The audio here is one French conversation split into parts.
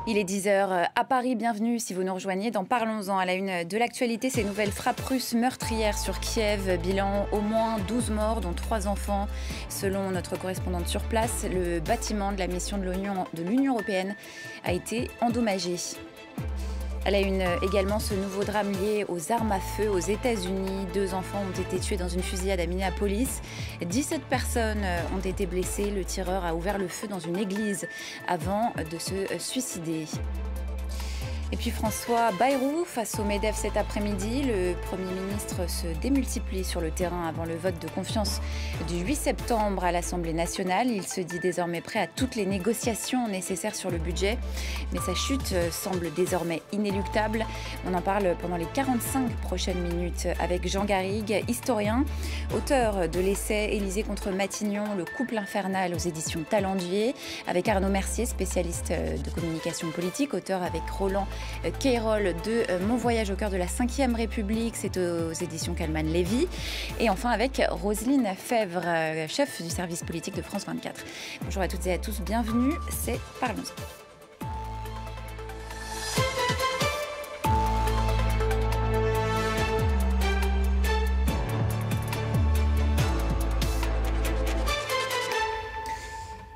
Il est 10 heures à Paris, bienvenue si vous nous rejoignez dans Parlons-en. À la une de l'actualité, ces nouvelles frappes russes meurtrières sur Kiev. Bilan au moins 12 morts, dont 3 enfants. Selon notre correspondante sur place, le bâtiment de la mission de l'Union européenne a été endommagé. À la une également, ce nouveau drame lié aux armes à feu aux États-Unis. 2 enfants ont été tués dans une fusillade à Minneapolis. 17 personnes ont été blessées. Le tireur a ouvert le feu dans une église avant de se suicider. Et puis François Bayrou face au MEDEF cet après-midi. Le Premier ministre se démultiplie sur le terrain avant le vote de confiance du 8 septembre à l'Assemblée nationale. Il se dit désormais prêt à toutes les négociations nécessaires sur le budget. Mais sa chute semble désormais inéluctable. On en parle pendant les 45 prochaines minutes avec Jean Garrigue, historien, auteur de l'essai Élysée contre Matignon, le couple infernal aux éditions Talendier, avec Arnaud Mercier, spécialiste de communication politique, auteur avec Roland Cayrol de Mon voyage au cœur de la Ve République, c'est aux éditions Calman Lévy. Et enfin avec Roselyne Fèvre, chef du service politique de France 24. Bonjour à toutes et à tous, bienvenue, c'est Parlons-en.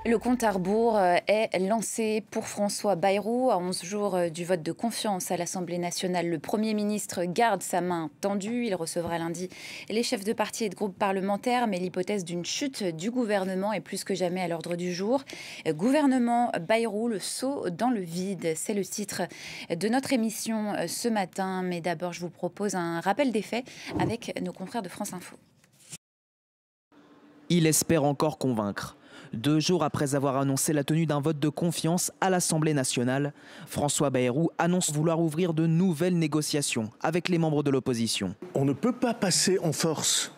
Le compte à rebours est lancé pour François Bayrou. À 11 jours du vote de confiance à l'Assemblée nationale, le Premier ministre garde sa main tendue. Il recevra lundi les chefs de partis et de groupes parlementaires, mais l'hypothèse d'une chute du gouvernement est plus que jamais à l'ordre du jour. Gouvernement Bayrou, le saut dans le vide, c'est le titre de notre émission ce matin. Mais d'abord, je vous propose un rappel des faits avec nos confrères de France Info. Il espère encore convaincre. 2 jours après avoir annoncé la tenue d'un vote de confiance à l'Assemblée nationale, François Bayrou annonce vouloir ouvrir de nouvelles négociations avec les membres de l'opposition. On ne peut pas passer en force.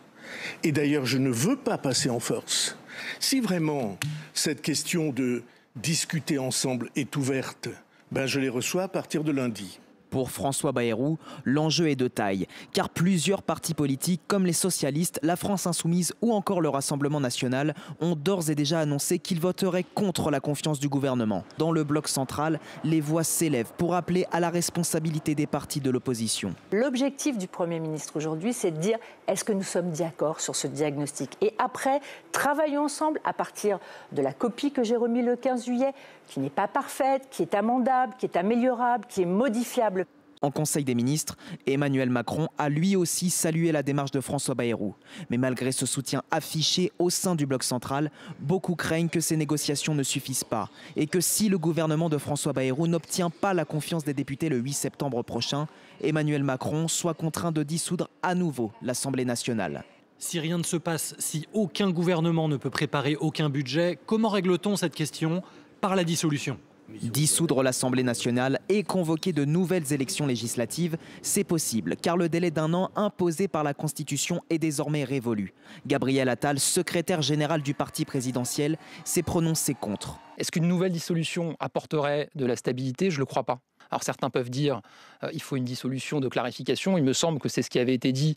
Et d'ailleurs, je ne veux pas passer en force. Si vraiment cette question de discuter ensemble est ouverte, je les reçois à partir de lundi. Pour François Bayrou, l'enjeu est de taille, car plusieurs partis politiques comme les socialistes, la France insoumise ou encore le Rassemblement national ont d'ores et déjà annoncé qu'ils voteraient contre la confiance du gouvernement. Dans le bloc central, les voix s'élèvent pour appeler à la responsabilité des partis de l'opposition. L'objectif du Premier ministre aujourd'hui, c'est de dire est-ce que nous sommes d'accord sur ce diagnostic ? Et après, travaillons ensemble à partir de la copie que j'ai remise le 15 juillet, qui n'est pas parfaite, qui est amendable, qui est améliorable, qui est modifiable. En Conseil des ministres, Emmanuel Macron a lui aussi salué la démarche de François Bayrou. Mais malgré ce soutien affiché au sein du bloc central, beaucoup craignent que ces négociations ne suffisent pas et que si le gouvernement de François Bayrou n'obtient pas la confiance des députés le 8 septembre prochain, Emmanuel Macron soit contraint de dissoudre à nouveau l'Assemblée nationale. Si rien ne se passe, si aucun gouvernement ne peut préparer aucun budget, comment règle-t-on cette question ? Par la dissolution. Dissoudre l'Assemblée nationale et convoquer de nouvelles élections législatives, c'est possible, car le délai d'1 an imposé par la Constitution est désormais révolu. Gabriel Attal, secrétaire général du parti présidentiel, s'est prononcé contre. Est-ce qu'une nouvelle dissolution apporterait de la stabilité ? Je ne le crois pas. Alors certains peuvent dire qu'il faut une dissolution de clarification. Il me semble que c'est ce qui avait été dit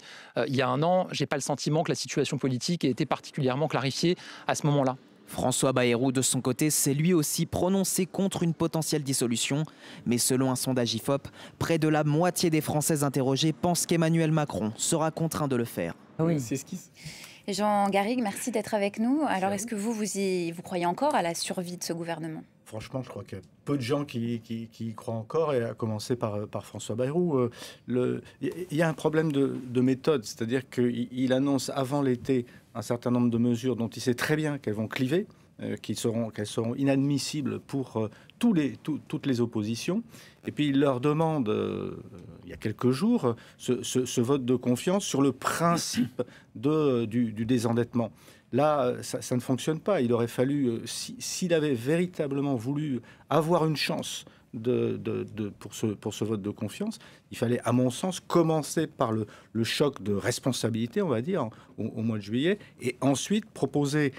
il y a 1 an. Je n'ai pas le sentiment que la situation politique ait été particulièrement clarifiée à ce moment-là. François Bayrou, de son côté, s'est lui aussi prononcé contre une potentielle dissolution. Mais selon un sondage IFOP, près de la moitié des Français interrogés pensent qu'Emmanuel Macron sera contraint de le faire. Oui. C'est ce qui... Jean Garrigue, merci d'être avec nous. Alors, est-ce que vous croyez encore à la survie de ce gouvernement ? Franchement, je crois qu'il y a peu de gens qui y croient encore, et à commencer par François Bayrou. Il y a un problème de méthode, c'est-à-dire qu'il annonce avant l'été un certain nombre de mesures dont il sait très bien qu'elles vont cliver, qu'elles seront inadmissibles pour toutes les oppositions. Et puis il leur demande, il y a quelques jours, ce vote de confiance sur le principe du désendettement. Là, ça ne fonctionne pas. Il aurait fallu, s'il avait véritablement voulu avoir une chance pour ce vote de confiance, il fallait, à mon sens, commencer par le choc de responsabilité, on va dire, au mois de juillet, et ensuite proposer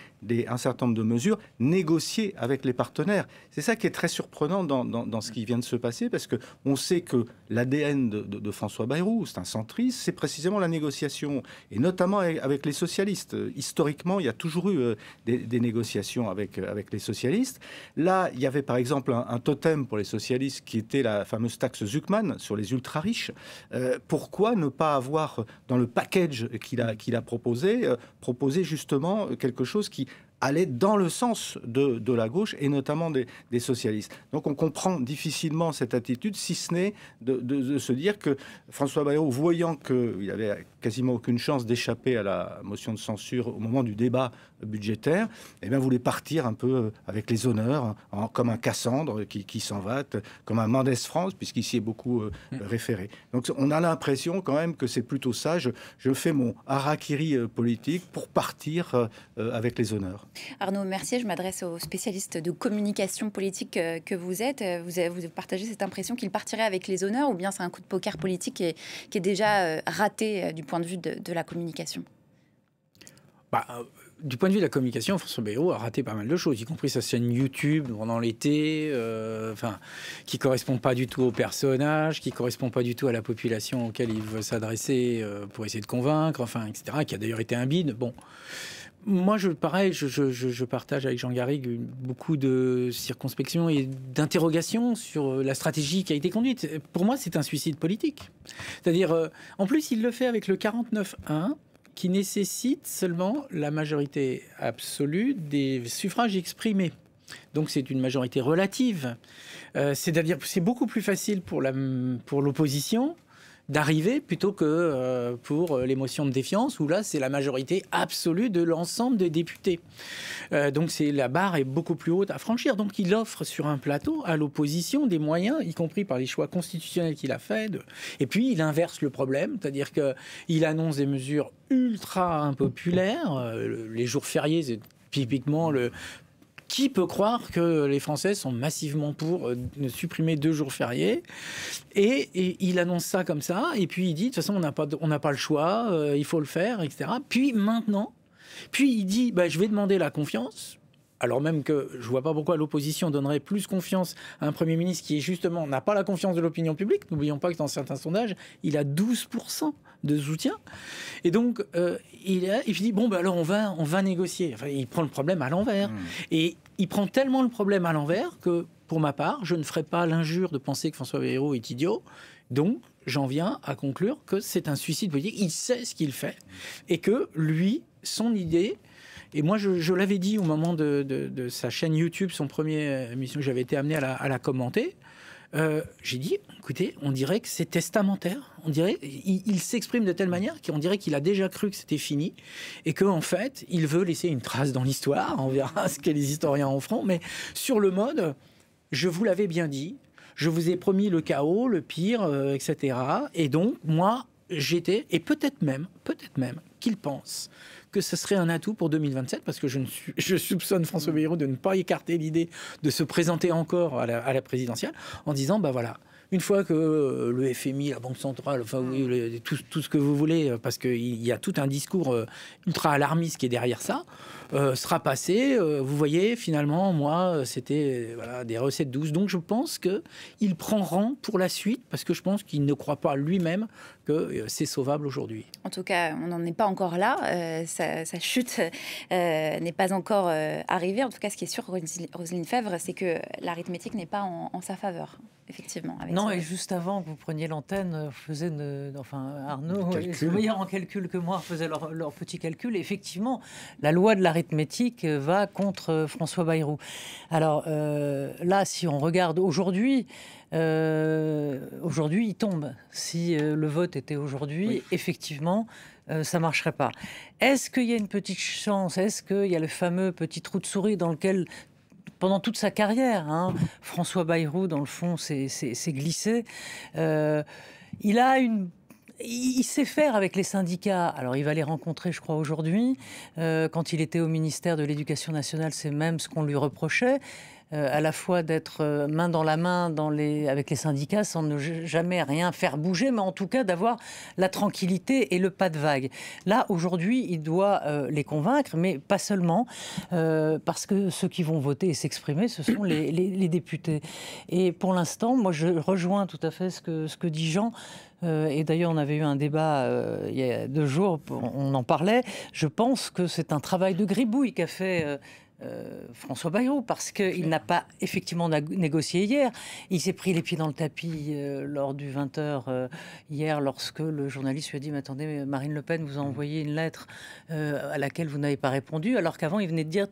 un certain nombre de mesures, négocier avec les partenaires. C'est ça qui est très surprenant dans ce qui vient de se passer, parce qu'on sait que l'ADN de François Bayrou, c'est un centriste, c'est précisément la négociation, et notamment avec les socialistes. Historiquement, il y a toujours eu des négociations avec les socialistes. Là, il y avait par exemple un totem pour les socialistes, socialistes, qui était la fameuse taxe Zuckman sur les ultra-riches. Pourquoi ne pas avoir, dans le package qu'il a proposé, proposer justement quelque chose qui allait dans le sens de la gauche et notamment des socialistes. Donc on comprend difficilement cette attitude, si ce n'est de se dire que François Bayrou, voyant qu'il n'avait quasiment aucune chance d'échapper à la motion de censure au moment du débat budgétaire, eh bien, voulait partir un peu avec les honneurs, comme un Cassandre qui s'en va, comme un Mendès France, puisqu'ici est beaucoup référé. Donc on a l'impression quand même que c'est plutôt ça, je fais mon harakiri politique pour partir avec les honneurs. Arnaud Mercier, je m'adresse aux spécialistes de communication politique que vous êtes. Vous partagez cette impression qu'il partirait avec les honneurs, ou bien c'est un coup de poker politique qui est déjà raté du point de vue de la communication? Du point de vue de la communication, François Bayrou a raté pas mal de choses, y compris sa chaîne YouTube pendant l'été, qui ne correspond pas du tout au personnage, qui ne correspond pas du tout à la population auquel il veut s'adresser pour essayer de convaincre, etc., qui a d'ailleurs été un bide. Bon. Moi, je partage avec Jean Garrigue beaucoup de circonspection et d'interrogation sur la stratégie qui a été conduite. Pour moi, c'est un suicide politique. C'est-à-dire, en plus, il le fait avec le 49-1, qui nécessite seulement la majorité absolue des suffrages exprimés. Donc c'est une majorité relative. C'est-à-dire que c'est beaucoup plus facile pour l'opposition d'arriver plutôt que pour les motions de défiance, où là, c'est la majorité absolue de l'ensemble des députés. Donc la barre est beaucoup plus haute à franchir. Donc il offre sur un plateau à l'opposition des moyens, y compris par les choix constitutionnels qu'il a fait. Et puis il inverse le problème, c'est-à-dire qu'il annonce des mesures ultra impopulaires. Les jours fériés, c'est typiquement Qui peut croire que les Français sont massivement pour supprimer 2 jours fériés, et il annonce ça comme ça, et puis il dit, de toute façon, on n'a pas le choix, il faut le faire, etc. Puis il dit, je vais demander la confiance, alors même que je ne vois pas pourquoi l'opposition donnerait plus confiance à un Premier ministre qui, justement, n'a pas la confiance de l'opinion publique. N'oublions pas que dans certains sondages, il a 12% de soutien. Et donc, il dit, alors on va négocier. Enfin, il prend le problème à l'envers. Et il prend tellement le problème à l'envers que, pour ma part, je ne ferai pas l'injure de penser que François Bayrou est idiot. Donc, j'en viens à conclure que c'est un suicide politique. Il sait ce qu'il fait. Et que, lui, son idée... Et moi, je l'avais dit au moment de sa chaîne YouTube, son premier émission, j'avais été amené à la commenter. J'ai dit, écoutez, on dirait que c'est testamentaire. On dirait, il s'exprime de telle manière qu'on dirait qu'il a déjà cru que c'était fini et qu'en fait, il veut laisser une trace dans l'histoire. On verra ce que les historiens en feront. Mais sur le mode, je vous l'avais bien dit, je vous ai promis le chaos, le pire, etc. Et donc, moi, j'étais, et peut-être même qu'il pense que ce serait un atout pour 2027, parce que je soupçonne François Bayrou de ne pas écarter l'idée de se présenter encore à la présidentielle, en disant, voilà, une fois que le FMI, la Banque centrale, tout ce que vous voulez, parce qu'il y a tout un discours ultra alarmiste qui est derrière ça, sera passé. Vous voyez, finalement, moi, c'était des recettes douces. Donc je pense qu'il prend rang pour la suite, parce que je pense qu'il ne croit pas lui-même que c'est sauvable aujourd'hui. En tout cas, on n'en est pas encore là. Sa chute n'est pas encore arrivée. En tout cas, ce qui est sûr, Roselyne Febvre, c'est que l'arithmétique n'est pas en sa faveur, effectivement. Non, et juste avant que vous preniez l'antenne, Arnaud est meilleur en calcul que moi, faisait leur petit calcul. Et effectivement, la loi de l'arithmétique va contre François Bayrou. Alors là, si on regarde aujourd'hui, il tombe. Si le vote était aujourd'hui, effectivement, ça ne marcherait pas. Est-ce qu'il y a une petite chance? Est-ce qu'il y a le fameux petit trou de souris dans lequel, pendant toute sa carrière, François Bayrou, dans le fond, s'est glissé? Il sait faire avec les syndicats. Alors, il va les rencontrer, je crois, aujourd'hui. Quand il était au ministère de l'Éducation nationale, c'est même ce qu'on lui reprochait. À la fois d'être main dans la main avec les syndicats sans ne jamais rien faire bouger, mais en tout cas d'avoir la tranquillité et le pas de vague. Là, aujourd'hui, il doit les convaincre, mais pas seulement, parce que ceux qui vont voter et s'exprimer, ce sont les députés. Et pour l'instant, moi, je rejoins tout à fait ce que dit Jean. Et d'ailleurs, on avait eu un débat il y a 2 jours, on en parlait. Je pense que c'est un travail de gribouille qu'a fait François Bayrou, parce qu'il n'a pas effectivement négocié hier. Il s'est pris les pieds dans le tapis lors du 20h hier, lorsque le journaliste lui a dit « Mais attendez, Marine Le Pen vous a envoyé une lettre à laquelle vous n'avez pas répondu », alors qu'avant il venait de dire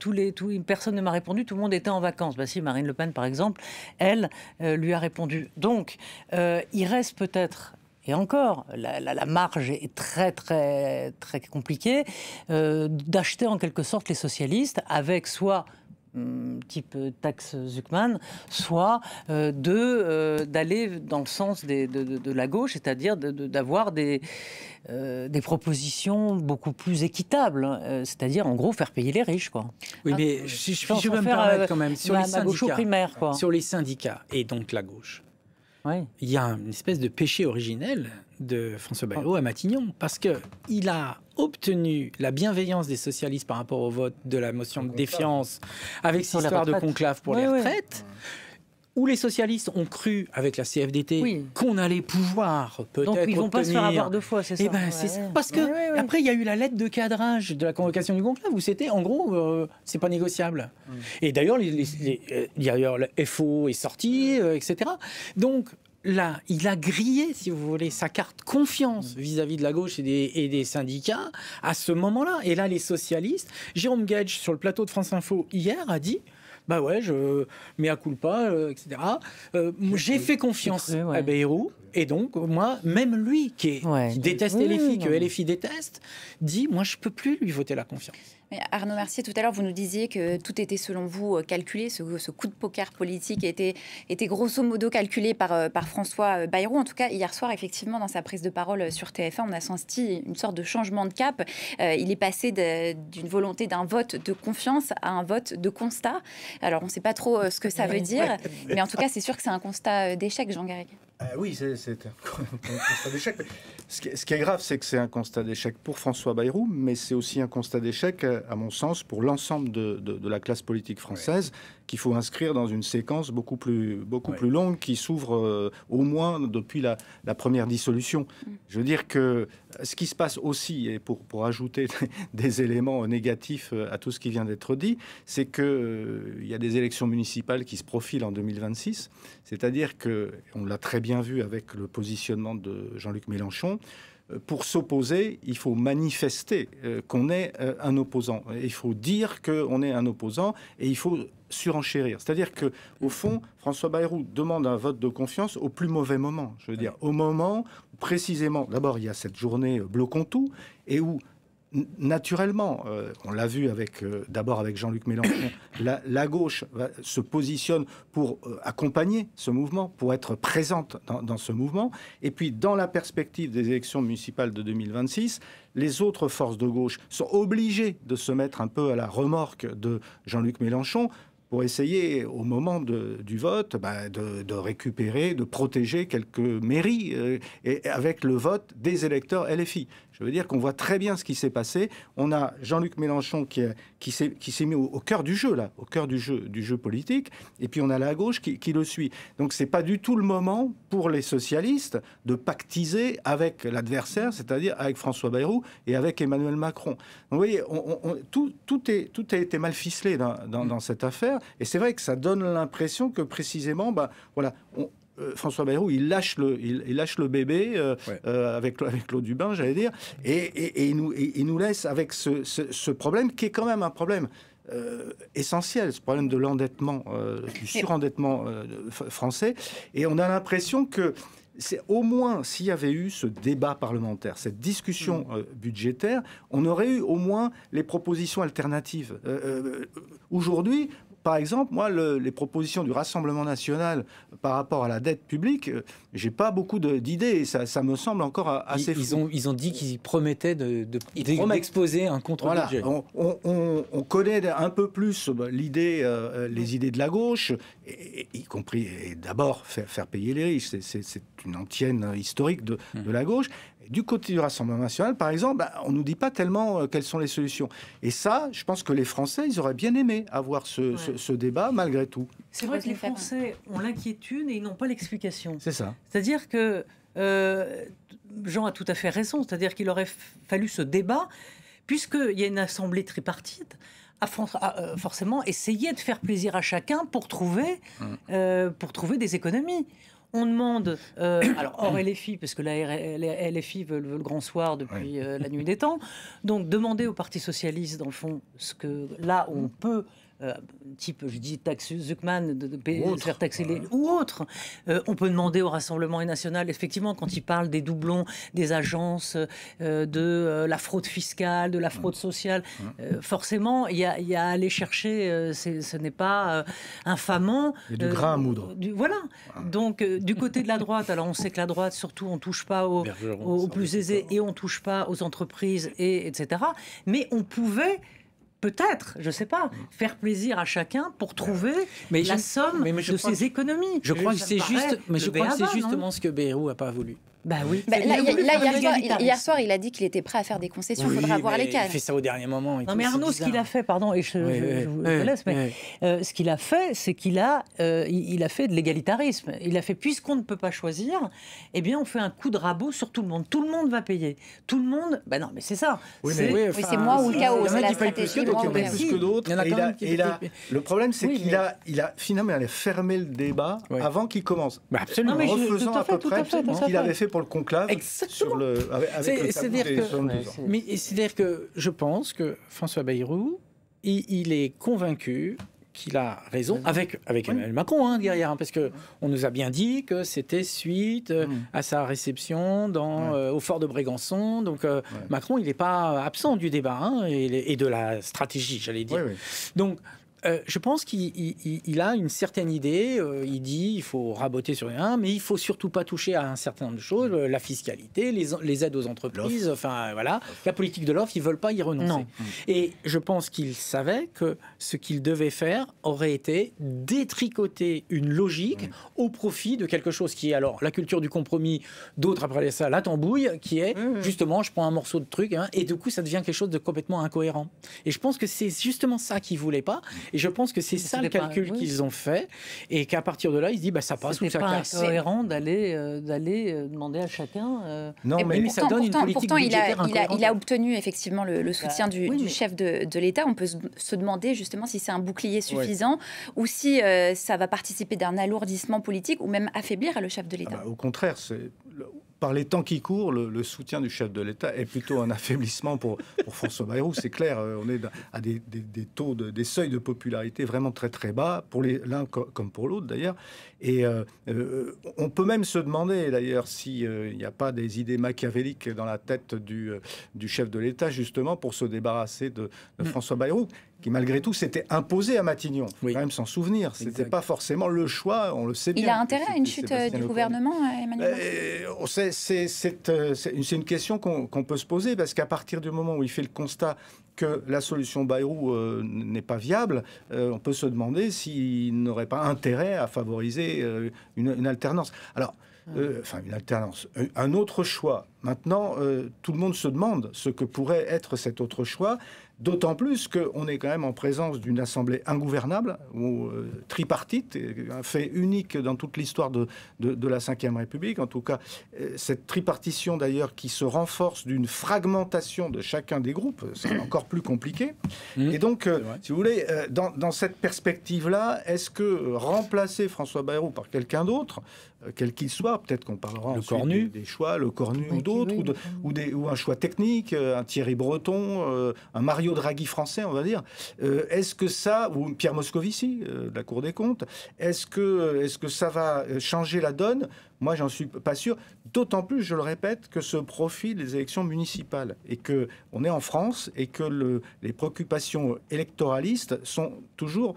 personne ne m'a répondu, tout le monde était en vacances. Bah si, Marine Le Pen par exemple, elle lui a répondu. Donc il reste peut-être... Et encore, la marge est très, très, très compliquée, d'acheter en quelque sorte les socialistes avec soit type taxe Zuckman, soit d'aller dans le sens de la gauche, c'est-à-dire d'avoir des propositions beaucoup plus équitables, c'est-à-dire en gros faire payer les riches, quoi. Oui, mais si je peux me permettre quand même, sur les syndicats, gauche primaire, quoi. Sur les syndicats et donc la gauche. Oui. Il y a une espèce de péché originel de François Bayrou à Matignon, parce qu'il a obtenu la bienveillance des socialistes par rapport au vote de la motion de défiance avec cette histoire de conclave pour les retraites, où les socialistes ont cru, avec la CFDT, qu'on allait pouvoir peut-être obtenir... Donc ils ne vont pas se faire avoir deux fois, c'est ça. Parce que après, il y a eu la lettre de cadrage de la convocation du conclave, où c'était, en gros, c'est pas négociable. Et d'ailleurs, le FO est sorti, etc. Donc, là, il a grillé, si vous voulez, sa carte confiance vis-à-vis de la gauche et des syndicats à ce moment-là. Et là, les socialistes, Jérôme Gage, sur le plateau de France Info, hier, a dit... Bah ouais, je mea culpa, etc. J'ai fait confiance à Bayrou, et donc moi, même lui qui déteste LFI, que LFI déteste, dit moi je peux plus lui voter la confiance. Mais Arnaud Mercier, tout à l'heure, vous nous disiez que tout était selon vous calculé, ce coup de poker politique était grosso modo calculé par François Bayrou. En tout cas, hier soir, effectivement, dans sa prise de parole sur TF1, on a senti une sorte de changement de cap. Il est passé d'une volonté d'un vote de confiance à un vote de constat. Alors, on ne sait pas trop ce que ça veut dire, mais en tout cas, c'est sûr que c'est un constat d'échec, Jean Garrigue. Oui, c'est un constat d'échec. Ce qui est grave, c'est que c'est un constat d'échec pour François Bayrou, mais c'est aussi un constat d'échec, à mon sens, pour l'ensemble de la classe politique française, qu'il faut inscrire dans une séquence beaucoup plus longue qui s'ouvre au moins depuis la première dissolution. Je veux dire que ce qui se passe aussi, et pour ajouter des éléments négatifs à tout ce qui vient d'être dit, c'est qu'il y a des élections municipales qui se profilent en 2026, c'est-à-dire qu'on l'a très bien vu avec le positionnement de Jean-Luc Mélenchon. Pour s'opposer, il faut manifester qu'on est un opposant. Il faut dire qu'on est un opposant et il faut surenchérir. C'est-à-dire qu'au fond, François Bayrou demande un vote de confiance au plus mauvais moment. Je veux dire, au moment où précisément, d'abord, il y a cette journée bloquons tout et où naturellement, on l'a vu d'abord avec Jean-Luc Mélenchon, la gauche se positionne pour accompagner ce mouvement, pour être présente dans ce mouvement. Et puis, dans la perspective des élections municipales de 2026, les autres forces de gauche sont obligées de se mettre un peu à la remorque de Jean-Luc Mélenchon pour essayer, au moment du vote, de récupérer, de protéger quelques mairies et avec le vote des électeurs LFI. Je veux dire qu'on voit très bien ce qui s'est passé. On a Jean-Luc Mélenchon qui s'est mis au cœur du jeu, là, au cœur du jeu politique, et puis on a la gauche qui le suit. Donc c'est pas du tout le moment pour les socialistes de pactiser avec l'adversaire, c'est-à-dire avec François Bayrou et avec Emmanuel Macron. Donc vous voyez, tout a été mal ficelé dans cette affaire, et c'est vrai que ça donne l'impression que précisément, François Bayrou, il lâche le bébé avec l'eau du bain, j'allais dire, et il nous laisse avec ce problème qui est quand même un problème essentiel, ce problème de l'endettement, du surendettement français. Et on a l'impression que c'est au moins, s'il y avait eu ce débat parlementaire, cette discussion budgétaire, on aurait eu au moins les propositions alternatives. Aujourd'hui, par exemple, moi, les propositions du Rassemblement national par rapport à la dette publique, j'ai pas beaucoup d'idées. Ça me semble encore assez flou. Ils ont dit qu'ils promettaient d'exposer un contre-budget. Voilà. On connaît un peu plus les idées de la gauche, y compris d'abord faire payer les riches. C'est une antienne historique de la gauche. Du côté du Rassemblement national, par exemple, on ne nous dit pas tellement quelles sont les solutions. Et ça, je pense que les Français, ils auraient bien aimé avoir ce débat, malgré tout. C'est vrai que les Français ont l'inquiétude et ils n'ont pas l'explication. C'est ça. C'est-à-dire que Jean a tout à fait raison. C'est-à-dire qu'il aurait fallu ce débat, puisqu'il y a une assemblée tripartite, forcément essayer de faire plaisir à chacun pour trouver des économies. On demande, alors hors LFI, parce que la LFI veut le grand soir depuis la nuit des temps, donc demander au Parti Socialiste, dans le fond, ce que là où on peut, type, je dis, taxe Zuckman, de faire taxer les... ou autre. On peut demander au Rassemblement national, effectivement, quand il parle des doublons, des agences, de la fraude fiscale, de la fraude sociale, forcément, il y a à aller chercher, ce n'est pas infamant. Il y a du grain à moudre. Voilà. Donc, du côté de la droite, alors on sait que la droite, surtout, on ne touche pas aux plus aisés et on ne touche pas aux entreprises, etc. Mais on pouvait... peut-être, je ne sais pas, faire plaisir à chacun pour trouver la somme de ses économies. Je crois que c'est justement ce que Bayrou n'a pas voulu. Bah oui. Hier soir, il a dit qu'il était prêt à faire des concessions. Il faudra voir les cas. Il fait ça au dernier moment. Non, mais Arnaud, ce qu'il a fait, pardon, et je vous laisse, mais ce qu'il a fait, c'est qu'il a fait de l'égalitarisme. Il a fait, puisqu'on ne peut pas choisir, eh bien, on fait un coup de rabot sur tout le monde. Tout le monde va payer. Tout le monde. Ben non, mais c'est ça. C'est moi ou le chaos. C'est la stratégie. Il y en a plus que d'autres. Le problème, c'est qu'il a finalement fermé le débat avant qu'il commence. Absolument. En refaisant à peu près ce qu'il avait fait pour le conclave. Exactement. C'est-à-dire que je pense que François Bayrou, il est convaincu qu'il a raison, avec Emmanuel Macron derrière, parce qu'on nous a bien dit que c'était suite à sa réception au fort de Brégançon. Donc Macron, il n'est pas absent du débat et de la stratégie, j'allais dire. Donc, je pense qu'il a une certaine idée. Il dit il faut raboter sur rien, mais il faut surtout pas toucher à un certain nombre de choses, la fiscalité, les aides aux entreprises, enfin voilà, la politique de l'offre. Ils veulent pas y renoncer. Non. Et je pense qu'il savait que ce qu'il devait faire aurait été détricoter une logique au profit de quelque chose qui est alors la culture du compromis. D'autres après ça la tambouille, qui est justement je prends un morceau de truc et du coup ça devient quelque chose de complètement incohérent. Et je pense que c'est justement ça qu'il voulait pas. Et je pense que c'est ça le calcul qu'ils ont fait, et qu'à partir de là, ils se disent ça passe ou ça casse. C'est pas incohérent d'aller demander à chacun. Non, mais ça donne une politique budgétaire incohérente. Il a obtenu effectivement le soutien du chef de l'État. On peut se demander justement si c'est un bouclier suffisant ou si ça va participer d'un alourdissement politique ou même affaiblir le chef de l'État. Au contraire, par les temps qui courent, le soutien du chef de l'État est plutôt un affaiblissement pour François Bayrou. C'est clair, on est à des taux, des seuils de popularité vraiment très très bas, pour l'un comme pour l'autre d'ailleurs. Et on peut même se demander d'ailleurs s'il n'y a pas des idées machiavéliques dans la tête du chef de l'État, justement, pour se débarrasser de François Bayrou, qui malgré tout s'était imposé à Matignon. Il faut quand même s'en souvenir. C'était pas forcément le choix, on le sait bien. Il a intérêt à une chute du gouvernement, Emmanuel Macron. C'est une question qu'on peut se poser, parce qu'à partir du moment où il fait le constat que la solution Bayrou n'est pas viable, on peut se demander s'il n'aurait pas intérêt à favoriser une alternance. Alors, une alternance, un autre choix. Maintenant, tout le monde se demande ce que pourrait être cet autre choix. D'autant plus qu'on est quand même en présence d'une assemblée ingouvernable, ou tripartite, un fait unique dans toute l'histoire de la Ve République. En tout cas, cette tripartition d'ailleurs qui se renforce d'une fragmentation de chacun des groupes, c'est encore plus compliqué. Et donc, si vous voulez, dans cette perspective-là, est-ce que remplacer François Bayrou par quelqu'un d'autre, quel qu'il soit, peut-être qu'on parlera ensuite des choix, le Cornu ou d'autres, ou un choix technique, un Thierry Breton, un Mario Draghi français, on va dire. Est-ce que ça, ou Pierre Moscovici, de la Cour des comptes, est-ce que ça va changer la donne ? Moi, j'en suis pas sûr. D'autant plus, je le répète, que se profilent les élections municipales et que on est en France et que les préoccupations électoralistes sont toujours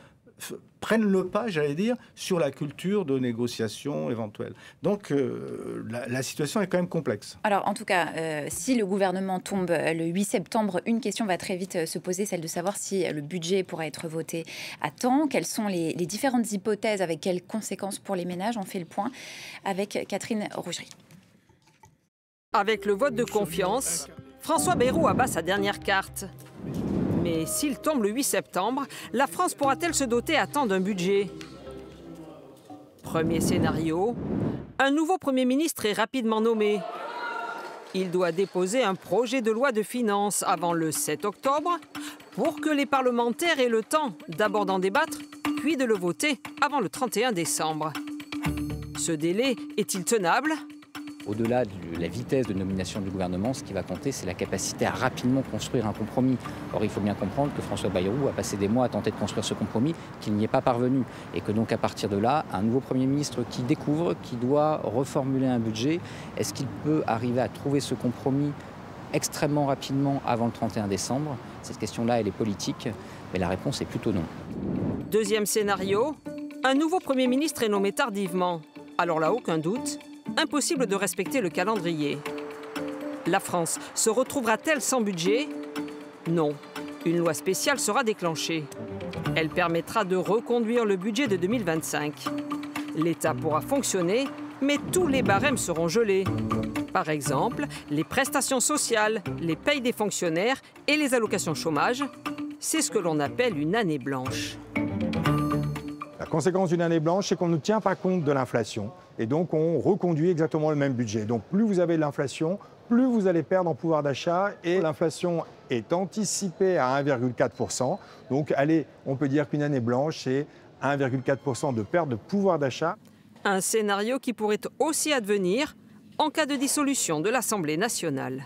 prennent le pas, j'allais dire, sur la culture de négociation éventuelle. Donc, la situation est quand même complexe. Alors, en tout cas, si le gouvernement tombe le 8 septembre, une question va très vite se poser, celle de savoir si le budget pourra être voté à temps. Quelles sont les différentes hypothèses, avec quelles conséquences pour les ménages ? On fait le point avec Catherine Rougerie. Avec le vote de confiance, François Bayrou abat sa dernière carte. Mais s'il tombe le 8 septembre, la France pourra-t-elle se doter à temps d'un budget ? Premier scénario, un nouveau Premier ministre est rapidement nommé. Il doit déposer un projet de loi de finances avant le 7 octobre, pour que les parlementaires aient le temps d'abord d'en débattre, puis de le voter avant le 31 décembre. Ce délai est-il tenable ? Au-delà de la vitesse de nomination du gouvernement, ce qui va compter, c'est la capacité à rapidement construire un compromis. Or, il faut bien comprendre que François Bayrou a passé des mois à tenter de construire ce compromis, qu'il n'y est pas parvenu. Et que donc, à partir de là, un nouveau Premier ministre qui découvre, qui doit reformuler un budget, est-ce qu'il peut arriver à trouver ce compromis extrêmement rapidement avant le 31 décembre ? Cette question-là, elle est politique, mais la réponse est plutôt non. Deuxième scénario, un nouveau Premier ministre est nommé tardivement. Alors là, aucun doute, impossible de respecter le calendrier. La France se retrouvera-t-elle sans budget ? Non. Une loi spéciale sera déclenchée. Elle permettra de reconduire le budget de 2025. L'État pourra fonctionner, mais tous les barèmes seront gelés. Par exemple, les prestations sociales, les payes des fonctionnaires et les allocations chômage. C'est ce que l'on appelle une année blanche. La conséquence d'une année blanche, c'est qu'on ne tient pas compte de l'inflation. Et donc, on reconduit exactement le même budget. Donc, plus vous avez de l'inflation, plus vous allez perdre en pouvoir d'achat. Et l'inflation est anticipée à 1,4%. Donc, allez, on peut dire qu'une année blanche, c'est 1,4% de perte de pouvoir d'achat. Un scénario qui pourrait aussi advenir en cas de dissolution de l'Assemblée nationale.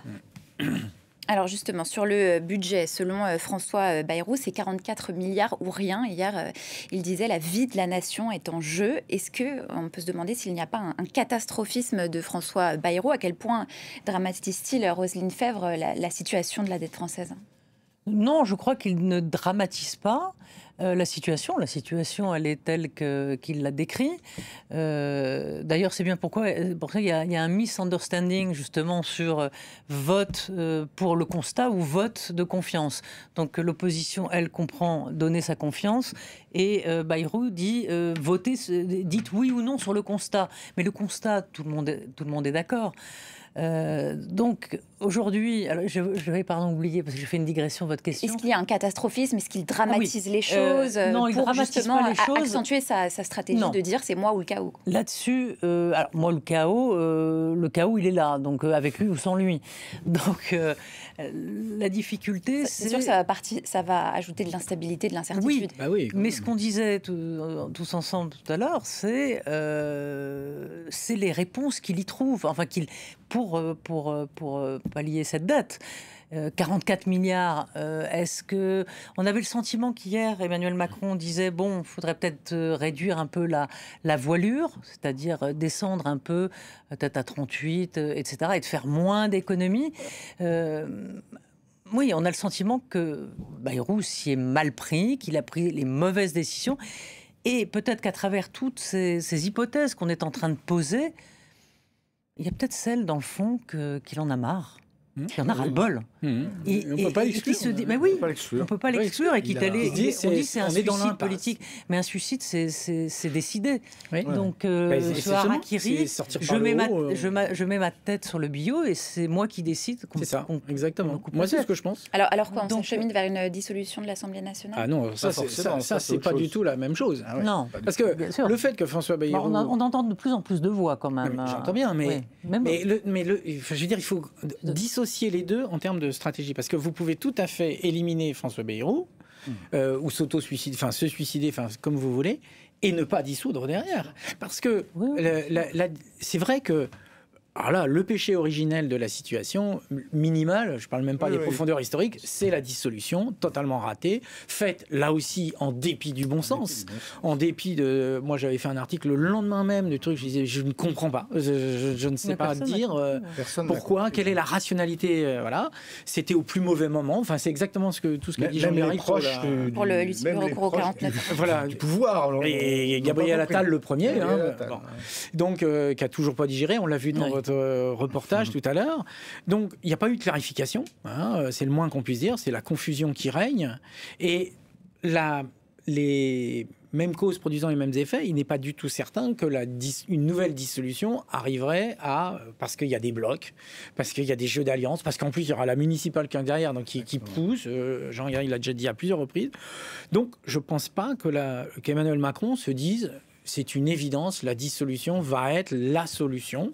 Alors justement, sur le budget, selon François Bayrou, c'est 44 milliards ou rien. Hier, il disait la vie de la nation est en jeu. Est-ce qu'on peut se demander s'il n'y a pas un catastrophisme de François Bayrou ? À quel point dramatise-t-il, Roselyne Febvre, la situation de la dette française ? Non, je crois qu'il ne dramatise pas la situation. La situation, elle est telle qu'il l'a décrit. D'ailleurs, c'est bien pourquoi il y a un misunderstanding justement sur vote pour le constat ou vote de confiance. Donc l'opposition, elle, comprend donner sa confiance et Bayrou dit dites oui ou non sur le constat. Mais le constat, tout le monde est d'accord. Donc aujourd'hui, je vais oublier parce que je fais une digression votre question. Est-ce qu'il y a un catastrophisme ? Est-ce qu'il dramatise les choses non, il pour dramatise justement pas les choses. accentuer sa stratégie de dire c'est moi ou le chaos ? Là-dessus, alors moi le chaos il est là, donc avec lui ou sans lui. Donc la difficulté, c'est sûr que ça va ajouter de l'instabilité, de l'incertitude. Oui, mais ce qu'on disait tous ensemble tout à l'heure, c'est les réponses qu'il y trouve, enfin pour pallier cette dette. 44 milliards, est-ce que... On avait le sentiment qu'hier, Emmanuel Macron disait, bon, il faudrait peut-être réduire un peu la voilure, c'est-à-dire descendre un peu, peut-être à 38, etc., et de faire moins d'économies. Oui, on a le sentiment que Bayrou s'y est mal pris, qu'il a pris les mauvaises décisions, et peut-être qu'à travers toutes ces hypothèses qu'on est en train de poser, il y a peut-être celle, dans le fond, qu'il en a marre. Il y en a ras-le-bol. On ne peut pas l'exclure. Mais oui, on ne peut pas l'exclure. Et qu'il allait, on dit c'est un suicide politique. Mais un suicide, c'est décidé. Oui. Donc, ce harakiri, je mets ma tête sur le billot et c'est moi qui décide. C'est ça, exactement. Moi, c'est ce que je pense. Alors quoi, on s'achemine vers une dissolution de l'Assemblée nationale ? Ah non, ça c'est pas du tout la même chose. Non. Parce que le fait que François Bayrou... On entend de plus en plus de voix quand même. J'entends bien, mais je veux dire, il faut dissocier les deux en termes de stratégie, parce que vous pouvez tout à fait éliminer François Bayrou ou se suicider, comme vous voulez, et ne pas dissoudre derrière, parce que c'est vrai que alors là, le péché originel de la situation minimale, je ne parle même pas des profondeurs historiques, c'est la dissolution totalement ratée, faite là aussi en dépit du bon sens, en dépit de... Moi, j'avais fait un article le lendemain même du truc, je disais, je ne comprends pas, je ne sais pas dire pourquoi, quelle est la rationalité, voilà. C'était au plus mauvais moment, enfin, c'est exactement tout ce qu'a dit Jean-Marie pour le recours au 49. Voilà, du pouvoir. Et Gabriel Attal le premier, donc, qui n'a toujours pas digéré, on l'a vu dans votre reportage tout à l'heure. Donc, il n'y a pas eu de clarification, c'est le moins qu'on puisse dire, c'est la confusion qui règne. Et les mêmes causes produisant les mêmes effets, il n'est pas du tout certain que une nouvelle dissolution arriverait parce qu'il y a des blocs, parce qu'il y a des jeux d'alliance, parce qu'en plus, il y aura la municipale qui est derrière, donc qui pousse. Jean-Guy l'a déjà dit à plusieurs reprises. Donc, je ne pense pas qu'Emmanuel Macron se dise c'est une évidence, la dissolution va être la solution.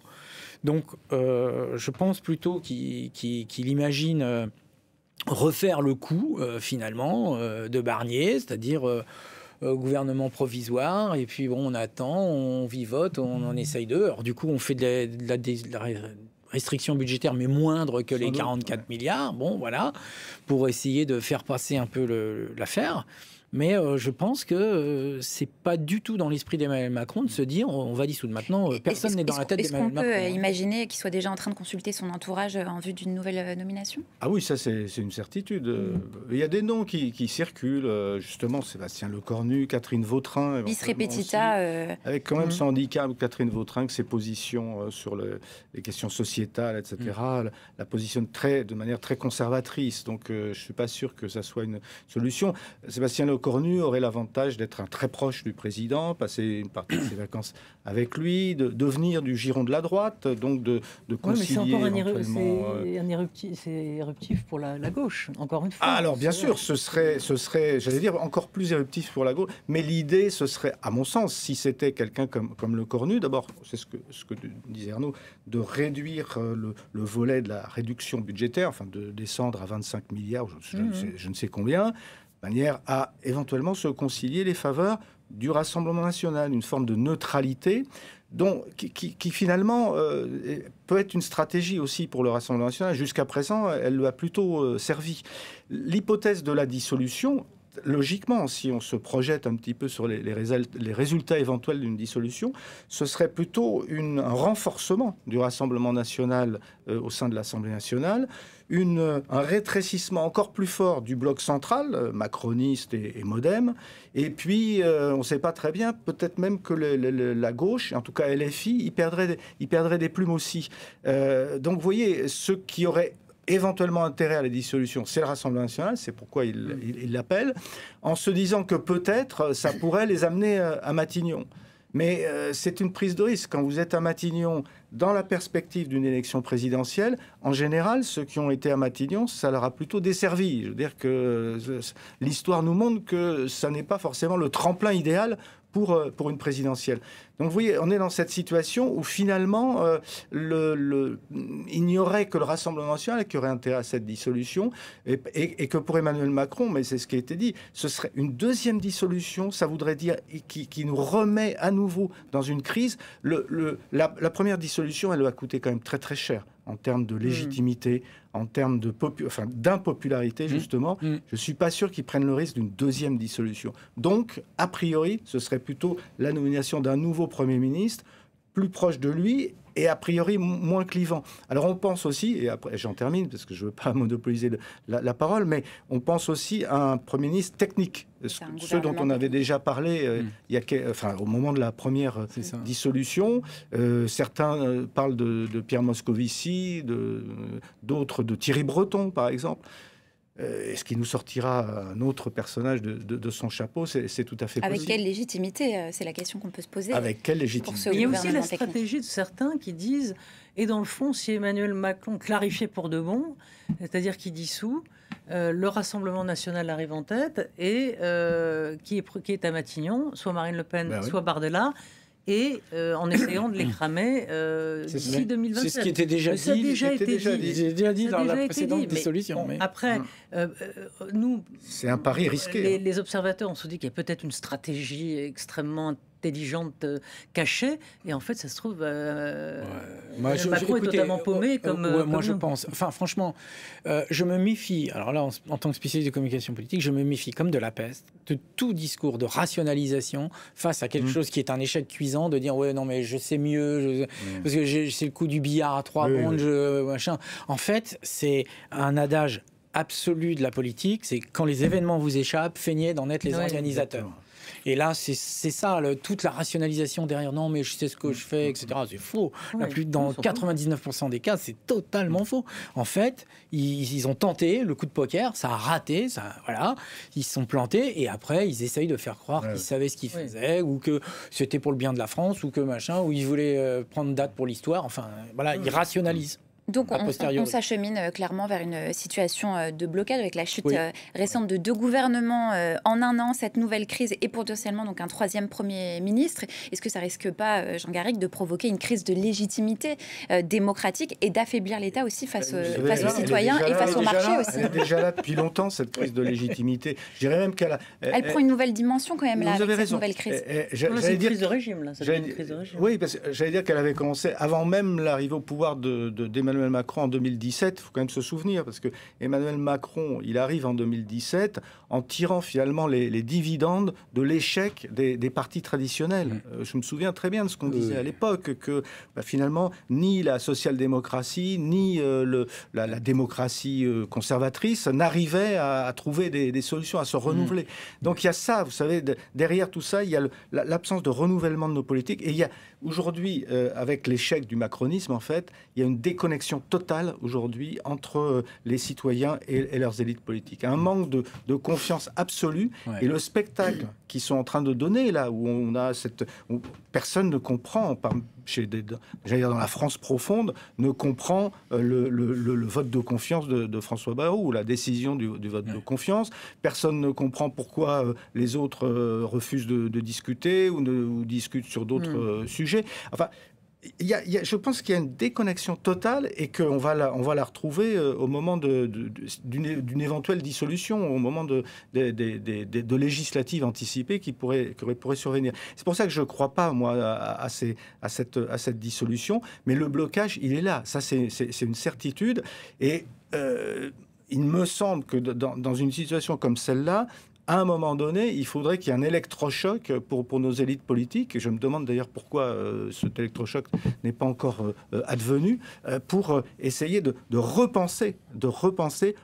Donc, je pense plutôt qu'il imagine refaire le coup, finalement, de Barnier, c'est-à-dire gouvernement provisoire, et puis bon, on attend, on vivote, on en essaye d'eux. Alors du coup, on fait de la restriction budgétaire, mais moindre que les 44 milliards, bon, voilà, pour essayer de faire passer un peu l'affaire. Mais je pense que c'est pas du tout dans l'esprit d'Emmanuel Macron de se dire on va dissoudre. Maintenant, personne n'est dans la tête d'Emmanuel Macron. Est-ce qu'on peut imaginer qu'il soit déjà en train de consulter son entourage en vue d'une nouvelle nomination ? Ah oui, ça c'est une certitude. Il y a des noms qui circulent, justement, Sébastien Lecornu, Catherine Vautrin. Bis repetita. Avec quand même son handicap, Catherine Vautrin, que ses positions sur les questions sociétales, etc., la positionne de manière très conservatrice. Donc je ne suis pas sûr que ça soit une solution. Sébastien Lecornu aurait l'avantage d'être un très proche du président, passer une partie de ses vacances avec lui, de devenir du giron de la droite, donc de concilier éventuellement... C'est éruptif pour la gauche, encore une fois. Ah, alors bien sûr, ce serait, j'allais dire, encore plus éruptif pour la gauche, mais l'idée, ce serait, à mon sens, si c'était quelqu'un comme Lecornu, d'abord, c'est ce que disait Arnaud, de réduire le volet de la réduction budgétaire, enfin de descendre à 25 milliards, je ne sais combien, de manière à éventuellement se concilier les faveurs du Rassemblement national, une forme de neutralité qui finalement peut être une stratégie aussi pour le Rassemblement national. Jusqu'à présent, elle lui a plutôt servi. L'hypothèse de la dissolution, logiquement, si on se projette un petit peu sur les résultats éventuels d'une dissolution, ce serait plutôt un renforcement du Rassemblement national au sein de l'Assemblée nationale, un rétrécissement encore plus fort du bloc central, macroniste et MoDem, et puis on ne sait pas très bien, peut-être même que la gauche, en tout cas LFI, il perdrait des plumes aussi. Donc vous voyez, ceux qui auraient éventuellement intérêt à la dissolution, c'est le Rassemblement national, c'est pourquoi il l'appelle, en se disant que peut-être ça pourrait les amener à Matignon. Mais c'est une prise de risque. Quand vous êtes à Matignon, dans la perspective d'une élection présidentielle, en général, ceux qui ont été à Matignon, ça leur a plutôt desservi. Je veux dire que l'histoire nous montre que ça n'est pas forcément le tremplin idéal pour une présidentielle. Donc vous voyez, on est dans cette situation où finalement, il n'y aurait que le Rassemblement national qui aurait intérêt à cette dissolution et que pour Emmanuel Macron, mais c'est ce qui a été dit, ce serait une deuxième dissolution, ça voudrait dire qui nous remet à nouveau dans une crise. La première dissolution, elle va coûter quand même très très cher en termes de légitimité, en termes d'impopularité, justement. Je ne suis pas sûr qu'ils prennent le risque d'une deuxième dissolution. Donc, a priori, ce serait plutôt la nomination d'un nouveau Premier ministre, plus proche de lui et a priori moins clivant. Alors on pense aussi, et après j'en termine parce que je ne veux pas monopoliser la parole, mais on pense aussi à un Premier ministre technique, ceux dont on avait déjà parlé au moment de la première dissolution. Certains parlent de Pierre Moscovici, d'autres de Thierry Breton par exemple. Est-ce qu'il nous sortira un autre personnage de son chapeau ? C'est tout à fait possible. Avec quelle légitimité ? C'est la question qu'on peut se poser. Avec quelle légitimité ? Il y a aussi la stratégie de certains qui disent, et dans le fond, si Emmanuel Macron clarifiait pour de bon, c'est-à-dire qu'il dissout, le Rassemblement national arrive en tête, et qui est à Matignon, soit Marine Le Pen, soit Bardella, et en essayant de les cramer d'ici 2027. C'est ce qui était déjà dit. Ça a déjà été dit dans la précédente dissolution. Mais... Après, nous... C'est un pari risqué. Les observateurs, on se dit qu'il y a peut-être une stratégie extrêmement intelligente cachée, et en fait, ça se trouve, Macron est totalement paumé. Moi, je pense. Enfin, franchement, je me méfie. Alors là, en tant que spécialiste de communication politique, je me méfie comme de la peste de tout discours de rationalisation face à quelque chose qui est un échec cuisant, de dire ouais, non, mais je sais mieux, parce que c'est le coup du billard à 3 rondes, machin. En fait, c'est un adage absolu de la politique, c'est quand les événements vous échappent, feignez d'en être les organisateurs. Et là, c'est ça, toute la rationalisation derrière. Non, mais je sais ce que je fais, etc. C'est faux. Dans 99% des cas, c'est totalement faux. En fait, ils ont tenté le coup de poker, ça a raté, voilà. Ils se sont plantés et après, ils essayent de faire croire qu'ils savaient ce qu'ils faisaient ou que c'était pour le bien de la France ou que machin, ou ils voulaient prendre date pour l'histoire. Enfin, voilà, ils rationalisent. Donc on s'achemine clairement vers une situation de blocage avec la chute récente de 2 gouvernements en un an, cette nouvelle crise et potentiellement donc un 3e Premier ministre. Est-ce que ça risque pas, Jean Garrigue, de provoquer une crise de légitimité démocratique et d'affaiblir l'État aussi face aux citoyens et face au marché aussi? Elle est déjà là depuis longtemps, cette crise de légitimité. Je dirais même qu'elle elle prend une nouvelle dimension quand même là, avec cette nouvelle crise. C'est une crise de régime là. Oui, parce que j'allais dire qu'elle avait commencé avant même l'arrivée au pouvoir d'Emmanuel Macron en 2017, il faut quand même se souvenir, parce que Emmanuel Macron, il arrive en 2017 en tirant finalement les dividendes de l'échec des partis traditionnels. Je me souviens très bien de ce qu'on disait à l'époque, que finalement, ni la social-démocratie, ni la démocratie conservatrice n'arrivaient à trouver des solutions, à se renouveler. Donc il y a ça, vous savez, derrière tout ça, il y a l'absence de renouvellement de nos politiques, et il y a aujourd'hui, avec l'échec du macronisme, en fait, il y a une déconnexion totale aujourd'hui entre les citoyens et leurs élites politiques. Un manque de confiance absolue. Et le spectacle qu'ils sont en train de donner, là, où on a où personne ne comprend, j'allais dire dans la France profonde, ne comprend le vote de confiance de François Bayrou, la décision du vote de confiance. Personne ne comprend pourquoi les autres refusent de discuter ou discutent sur d'autres sujets. Enfin, je pense qu'il y a une déconnexion totale et qu'on va la retrouver au moment d'une éventuelle dissolution, au moment de législatives anticipées qui pourraient survenir. C'est pour ça que je ne crois pas, moi, à cette dissolution, mais le blocage, il est là. Ça, c'est une certitude. Et il me semble que dans une situation comme celle-là, à un moment donné, il faudrait qu'il y ait un électrochoc pour nos élites politiques. Et je me demande d'ailleurs pourquoi cet électrochoc n'est pas encore advenu, pour essayer de repenser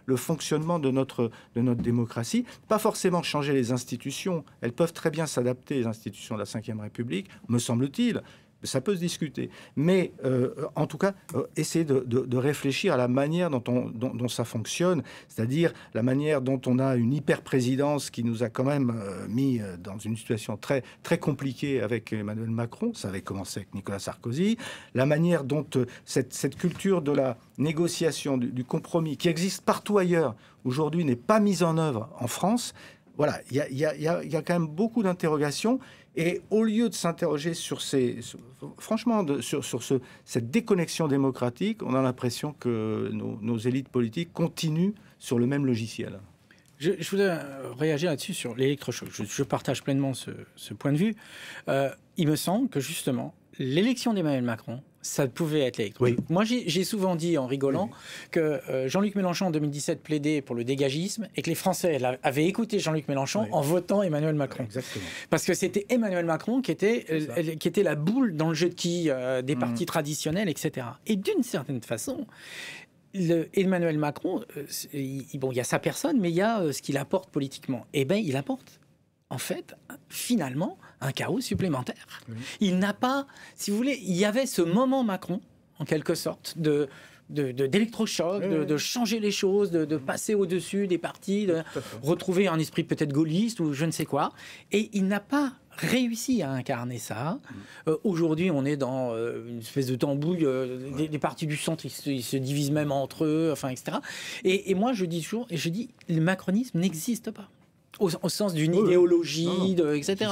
le fonctionnement de notre démocratie. Pas forcément changer les institutions. Elles peuvent très bien s'adapter, les institutions de la Ve République, me semble-t-il. Ça peut se discuter. Mais en tout cas, essayer de réfléchir à la manière dont ça fonctionne, c'est-à-dire la manière dont on a une hyper-présidence qui nous a quand même mis dans une situation très, très compliquée avec Emmanuel Macron. Ça avait commencé avec Nicolas Sarkozy. La manière dont cette culture de la négociation, du compromis, qui existe partout ailleurs, aujourd'hui n'est pas mise en œuvre en France. Voilà, il y a quand même beaucoup d'interrogations. Et au lieu de s'interroger sur cette déconnexion démocratique, on a l'impression que nos élites politiques continuent sur le même logiciel. Je voudrais réagir là-dessus sur l'électrochoc. Je partage pleinement ce point de vue. Il me semble que justement, l'élection d'Emmanuel Macron, ça pouvait être l'électrochoc. Oui. Moi, j'ai souvent dit en rigolant que Jean-Luc Mélenchon en 2017 plaidait pour le dégagisme et que les Français avaient écouté Jean-Luc Mélenchon en votant Emmanuel Macron. Exactement. Parce que c'était Emmanuel Macron qui était la boule dans le jeu de quilles des partis traditionnels, etc. Et d'une certaine façon, Emmanuel Macron, il y a sa personne, mais il y a ce qu'il apporte politiquement. Eh bien, il apporte, en fait, finalement, un chaos supplémentaire. Il n'a pas, si vous voulez, il y avait ce moment Macron, en quelque sorte, d'électrochoc, de changer les choses, de passer au-dessus des partis, de retrouver un esprit peut-être gaulliste ou je ne sais quoi. Et il n'a pas réussi à incarner ça. Aujourd'hui, on est dans une espèce de tambouille. Des partis du centre, ils se divisent même entre eux, enfin, etc. Et moi, je dis toujours, le macronisme n'existe pas. Au sens d'une idéologie, etc.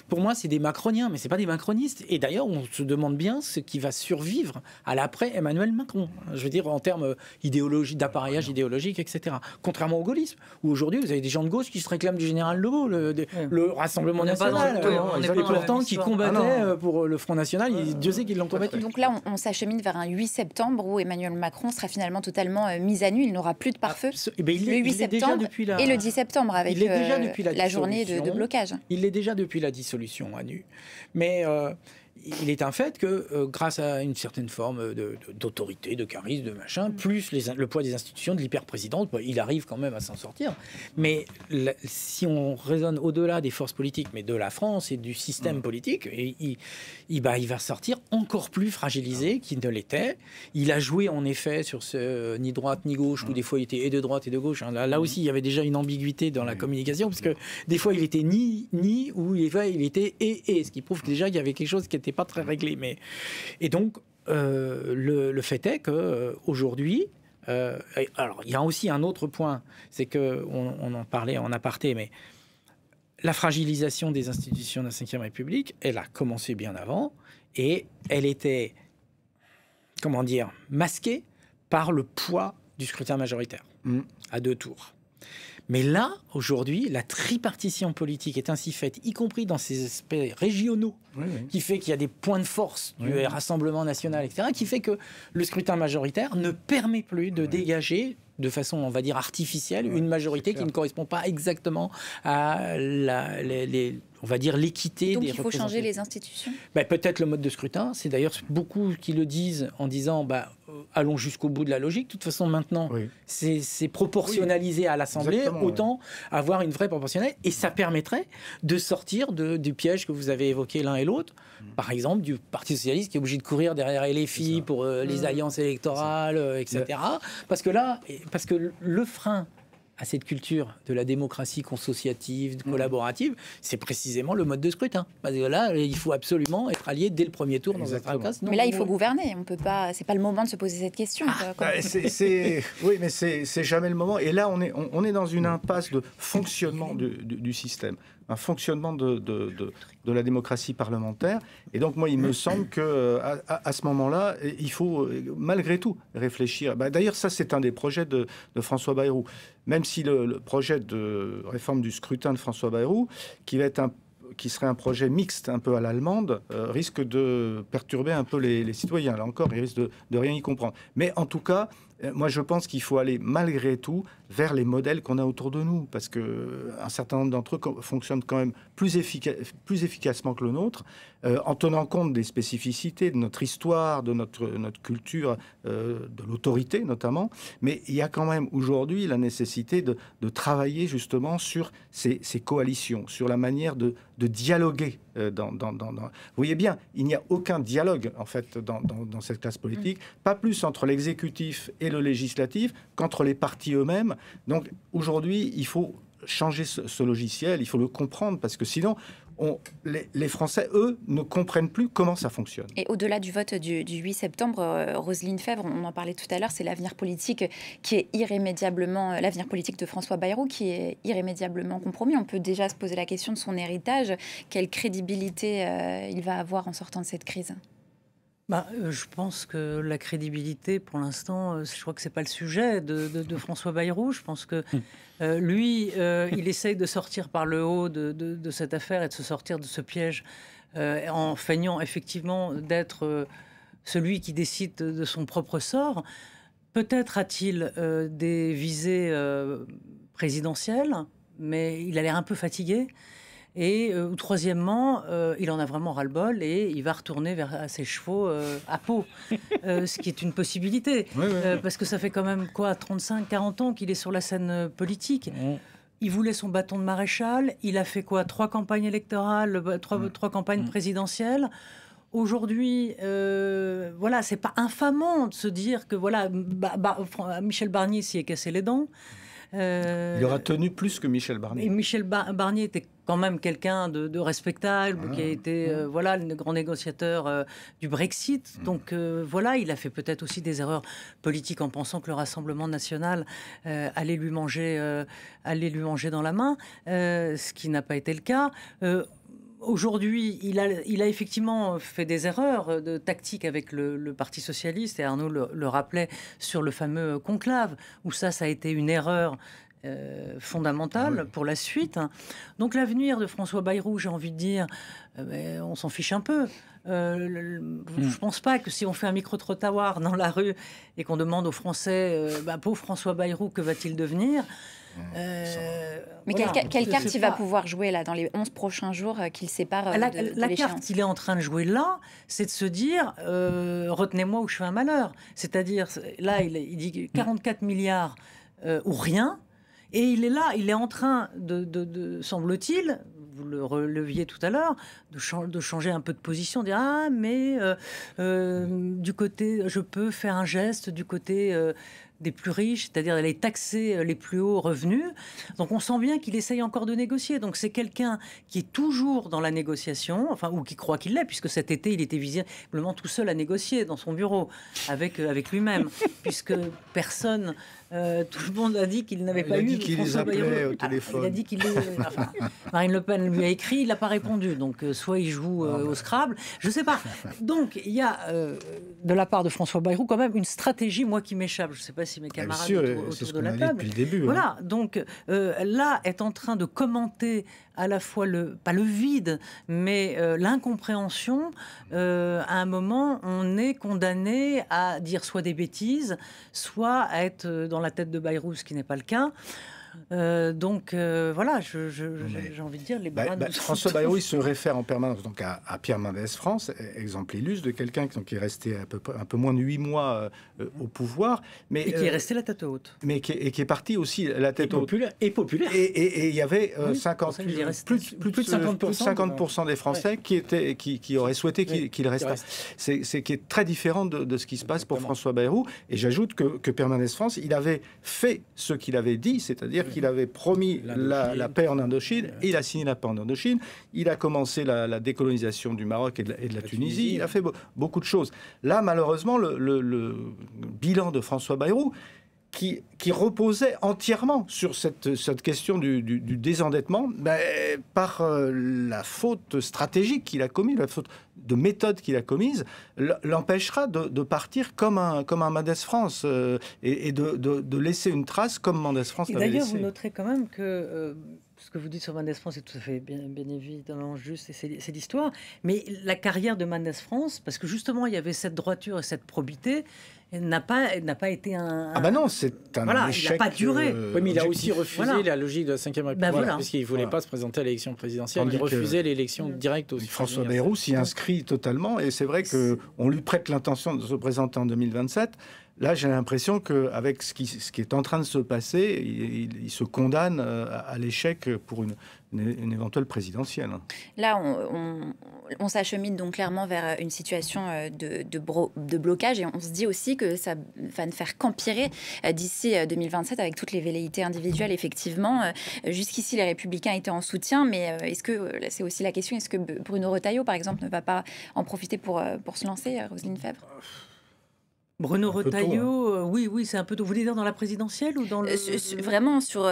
Pour moi, c'est des macroniens, mais c'est pas des macronistes. Et d'ailleurs, on se demande bien ce qui va survivre à l'après Emmanuel Macron. Je veux dire, en termes d'appareillage idéologique, etc. Contrairement au gaullisme, où aujourd'hui, vous avez des gens de gauche qui se réclament du général de Gaulle, le Rassemblement national, et pourtant qui combattaient pour le Front National. Dieu sait qu'ils l'ont combattu. Donc là, on s'achemine vers un 8 septembre où Emmanuel Macron sera finalement totalement mis à nu. Il n'aura plus de pare-feu. Le 8 septembre et le 10 septembre avec la journée de blocage. Il l'est déjà depuis la dissolution à nu. Mais il est un fait que grâce à une certaine forme d'autorité, de charisme, de machin, plus le poids des institutions, de l'hyper-présidence, il arrive quand même à s'en sortir. Mais si on raisonne au-delà des forces politiques, mais de la France et du système politique, il va sortir encore plus fragilisé qu'il ne l'était. Il a joué en effet sur ce ni droite ni gauche, où des fois il était et de droite et de gauche. Là aussi, il y avait déjà une ambiguïté dans la communication, parce que des fois il était ni, ou des fois il était et, ce qui prouve déjà qu'il y avait quelque chose qui n'était pas très réglé. Et donc, le fait est qu'aujourd'hui, alors il y a aussi un autre point, c'est qu'on en parlait en aparté, mais la fragilisation des institutions de la Ve République, elle a commencé bien avant et elle était, comment dire, masquée par le poids du scrutin majoritaire à 2 tours. Mais là, aujourd'hui, la tripartition politique est ainsi faite, y compris dans ces aspects régionaux, qui fait qu'il y a des points de force du Rassemblement national, etc., qui fait que le scrutin majoritaire ne permet plus de dégager de façon, on va dire, artificielle, une majorité qui ne correspond pas exactement à on va dire, l'équité des Donc représentants. il faut changer les institutions ? Peut-être le mode de scrutin. C'est d'ailleurs beaucoup qui le disent en disant allons jusqu'au bout de la logique. De toute façon, maintenant, c'est proportionnalisé à l'Assemblée. Autant avoir une vraie proportionnelle. Et ça permettrait de sortir du piège que vous avez évoqué l'un et l'autre. Par exemple, du Parti socialiste qui est obligé de courir derrière LFI pour les alliances électorales, etc. Parce que le frein à cette culture de la démocratie consociative, collaborative, c'est précisément le mode de scrutin. Parce que là, il faut absolument être allié dès le premier tour dans un fracas. Mais là, il faut gouverner. On peut pas. C'est pas le moment de se poser cette question. Oui, mais c'est jamais le moment. Et là, on est dans une impasse de fonctionnement du système, un fonctionnement de la démocratie parlementaire. Et donc, moi, il me semble qu'à ce moment-là, il faut malgré tout réfléchir. D'ailleurs, ça, c'est un des projets de François Bayrou. Même si le projet de réforme du scrutin de François Bayrou, qui serait un projet mixte un peu à l'allemande, risque de perturber un peu les citoyens. Là encore, ils risquent de rien y comprendre. Mais en tout cas, moi, je pense qu'il faut aller malgré tout vers les modèles qu'on a autour de nous, parce qu'un certain nombre d'entre eux fonctionnent quand même plus efficacement que le nôtre, en tenant compte des spécificités de notre histoire, de notre culture, de l'autorité notamment. Mais il y a quand même aujourd'hui la nécessité de travailler justement sur ces coalitions, sur la manière de dialoguer. Vous voyez bien, il n'y a aucun dialogue en fait dans cette classe politique, pas plus entre l'exécutif et le législatif qu'entre les partis eux-mêmes. Donc aujourd'hui, il faut changer ce logiciel, il faut le comprendre, parce que sinon, les Français, eux, ne comprennent plus comment ça fonctionne. Et au-delà du vote du 8 septembre, Roselyne Febvre, on en parlait tout à l'heure, c'est l'avenir politique qui est irrémédiablement, l'avenir politique de François Bayrou qui est irrémédiablement compromis. On peut déjà se poser la question de son héritage. Quelle crédibilité il va avoir en sortant de cette crise ? Je pense que la crédibilité, pour l'instant, je crois que c'est pas le sujet de François Bayrou. Je pense que lui, il essaye de sortir par le haut de cette affaire et de se sortir de ce piège en feignant effectivement d'être celui qui décide de son propre sort. Peut-être a-t-il des visées présidentielles, mais il a l'air un peu fatigué. Et troisièmement, il en a vraiment ras-le-bol et il va retourner vers ses chevaux à Pau, ce qui est une possibilité. Parce que ça fait quand même 35-40 ans qu'il est sur la scène politique. Il voulait son bâton de maréchal. Il a fait 3 campagnes électorales, 3 campagnes présidentielles. Aujourd'hui, c'est pas infamant de se dire que Michel Barnier s'y est cassé les dents. Il aura tenu plus que Michel Barnier. Et Michel Barnier était quand même quelqu'un de respectable, qui a été le grand négociateur du Brexit. Donc il a fait peut-être aussi des erreurs politiques en pensant que le Rassemblement national allait lui manger dans la main, ce qui n'a pas été le cas. Aujourd'hui, il a effectivement fait des erreurs de tactique avec le Parti socialiste, et Arnaud le rappelait sur le fameux conclave, où ça a été une erreur fondamentale pour la suite. Donc l'avenir de François Bayrou, j'ai envie de dire, on s'en fiche un peu. Je ne pense pas que si on fait un micro-trottoir dans la rue et qu'on demande aux Français, pauvre François Bayrou, que va-t-il devenir ? Mais quelle carte il va pouvoir jouer là dans les 11 prochains jours qu'il sépare de la carte qu'il est en train de jouer là, c'est de se dire retenez-moi ou je fais un malheur. C'est-à-dire, là, il dit 44 milliards ou rien. Et il est là, il est en train de semble-t-il, vous le releviez tout à l'heure, de changer un peu de position, de dire mais du côté, je peux faire un geste du côté des plus riches, c'est-à-dire d'aller taxer les plus hauts revenus. Donc on sent bien qu'il essaye encore de négocier. Donc c'est quelqu'un qui est toujours dans la négociation, enfin, ou qui croit qu'il l'est, puisque cet été, il était visiblement tout seul à négocier dans son bureau avec lui-même, puisque personne... tout le monde a dit qu'il n'avait pas eu... Il a dit qu'il les appelait au téléphone. Il a dit qu'il... Enfin, Marine Le Pen lui a écrit, il n'a pas répondu. Donc, soit il joue au Scrabble, je ne sais pas. Donc, il y a, de la part de François Bayrou, quand même une stratégie, moi, qui m'échappe. Je ne sais pas si mes camarades autour de la table... depuis le début. Voilà, donc là, est en train de commenter à la fois pas le vide, mais l'incompréhension. À un moment, on est condamné à dire soit des bêtises, soit à être dans la tête de Bayrou, ce qui n'est pas le cas. Donc voilà, j'ai envie de dire les bras François Bayrou, il se réfère en permanence donc à Pierre Mendès France, exemple illustre de quelqu'un qui est resté un peu moins de 8 mois au pouvoir, mais et qui est resté la tête haute, mais qui est parti aussi la tête haute et populaire. Et il y avait plus de 50% des Français qui auraient souhaité qu'il reste. C'est qui est très différent de ce qui se passe pour François Bayrou. Et j'ajoute que Pierre Mendès France, il avait fait ce qu'il avait dit, c'est-à-dire qu'il avait promis la paix en Indochine, et il a signé la paix en Indochine, il a commencé la décolonisation du Maroc et de la Tunisie, il a fait beaucoup de choses. Là, malheureusement, le bilan de François Bayrou, qui reposait entièrement sur cette question du désendettement, par la faute stratégique qu'il a commise, la faute de méthode qu'il a commise, l'empêchera de partir comme un Mendès France et de laisser une trace comme Mendès France l'avait laissé. D'ailleurs, vous noterez quand même que ce que vous dites sur Mendès France est tout à fait bien évidemment juste, et c'est l'histoire, mais la carrière de Mendès France, parce que justement il y avait cette droiture et cette probité, n'a pas été un... Ah bah non, c'est un échec. Il n'a pas duré. Oui, mais il a aussi refusé la logique de la 5e République, puisqu'il ne voulait pas se présenter à l'élection présidentielle. Il refusait l'élection directe aussi. François Bayrou s'y inscrit totalement, et c'est vrai qu'on lui prête l'intention de se présenter en 2027. Là, j'ai l'impression qu'avec ce qui est en train de se passer, il se condamne à l'échec pour une éventuelle présidentielle. Là, on s'achemine donc clairement vers une situation de blocage, et on se dit aussi que ça va ne faire qu'empirer d'ici 2027 avec toutes les velléités individuelles, effectivement. Jusqu'ici, les Républicains étaient en soutien, mais est-ce que, c'est aussi la question, est-ce que Bruno Retailleau, par exemple, ne va pas en profiter pour se lancer, Roselyne Febvre ? Bruno Retailleau, oui, c'est un peu tôt. Vous voulez dire dans la présidentielle ou dans le... Vraiment sur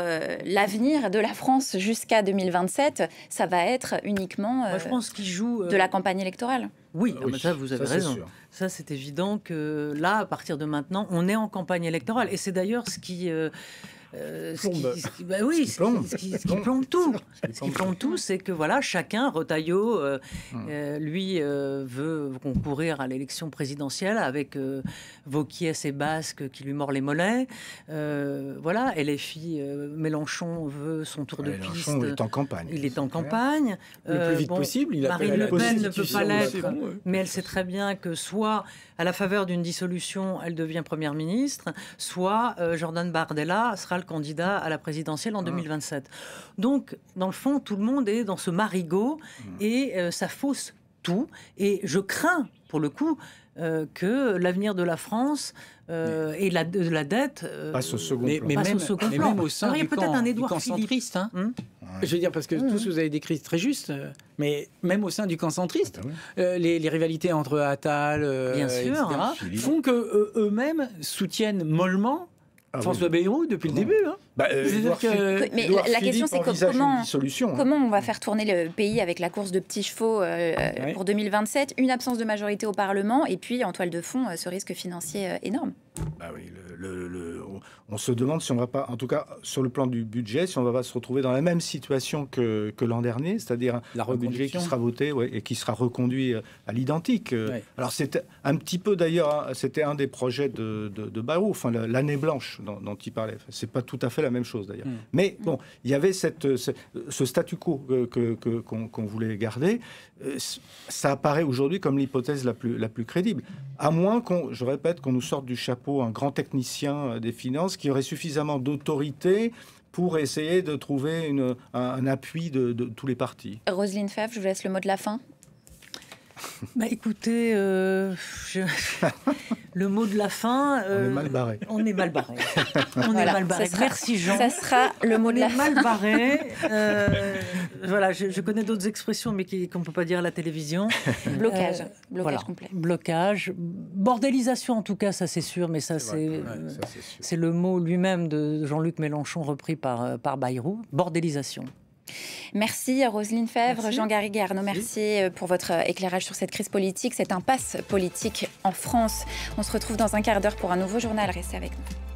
l'avenir de la France jusqu'à 2027, ça va être uniquement je pense qu'il joue de la campagne électorale. Oui, mais ça, vous avez raison. Ça, c'est évident que là, à partir de maintenant, on est en campagne électorale. Et c'est d'ailleurs ce qui... ce qui plombe tout. Ce qui plombe tout, c'est que voilà, chacun, Retailleau, lui, veut concourir à l'élection présidentielle avec Wauquiez et Basque qui lui mord les mollets. Voilà, LFI, Mélenchon veut son tour de piste. Mélenchon est en campagne. Il est en campagne. Le plus vite possible. Marine Le Pen ne peut pas l'être, mais elle sait très bien que soit à la faveur d'une dissolution, elle devient Première ministre, soit Jordan Bardella sera le candidat à la présidentielle en 2027. Donc, dans le fond, tout le monde est dans ce marigot et ça fausse tout. Et je crains, pour le coup, que l'avenir de la France et de la dette passe au second plan. Mais même au sein du camp centriste. Je veux dire, parce que tout ce que vous avez décrit, c'est très juste, mais même au sein du camp centriste, les rivalités entre Attal, etc., font qu'eux-mêmes soutiennent mollement François Bayrou depuis le début. Mais la question, c'est comment on va faire tourner le pays avec la course de petits chevaux pour 2027, une absence de majorité au Parlement, et puis en toile de fond, ce risque financier énorme. On se demande si on va pas, en tout cas sur le plan du budget, si on va pas se retrouver dans la même situation que l'an dernier, c'est-à-dire un budget qui sera voté et qui sera reconduit à l'identique. Alors c'était un petit peu d'ailleurs, c'était un des projets de Bayrou, enfin l'année blanche dont il parlait. C'est pas tout à fait la même chose d'ailleurs. Mais bon, il y avait ce statu quo qu'on voulait garder. Ça apparaît aujourd'hui comme l'hypothèse la plus crédible, à moins je répète, qu'on nous sorte du chapeau un grand technicien des finances qui aurait suffisamment d'autorité pour essayer de trouver un appui de tous les partis. Roselyne Febvre, je vous laisse le mot de la fin. Écoutez, le mot de la fin... on est mal barré. On est mal barré. Merci Jean. Ça sera le mot de la fin. On est mal barré. Voilà, je connais d'autres expressions, mais qu'on ne peut pas dire à la télévision. Blocage complet. Blocage. Bordélisation, en tout cas, ça c'est sûr, mais ça c'est le mot lui-même de Jean-Luc Mélenchon repris par Bayrou. Bordélisation. Merci Roselyne Febvre, Jean Garrigues et Arnaud Mercier pour votre éclairage sur cette crise politique, cette impasse politique en France. On se retrouve dans un quart d'heure pour un nouveau journal. Restez avec nous.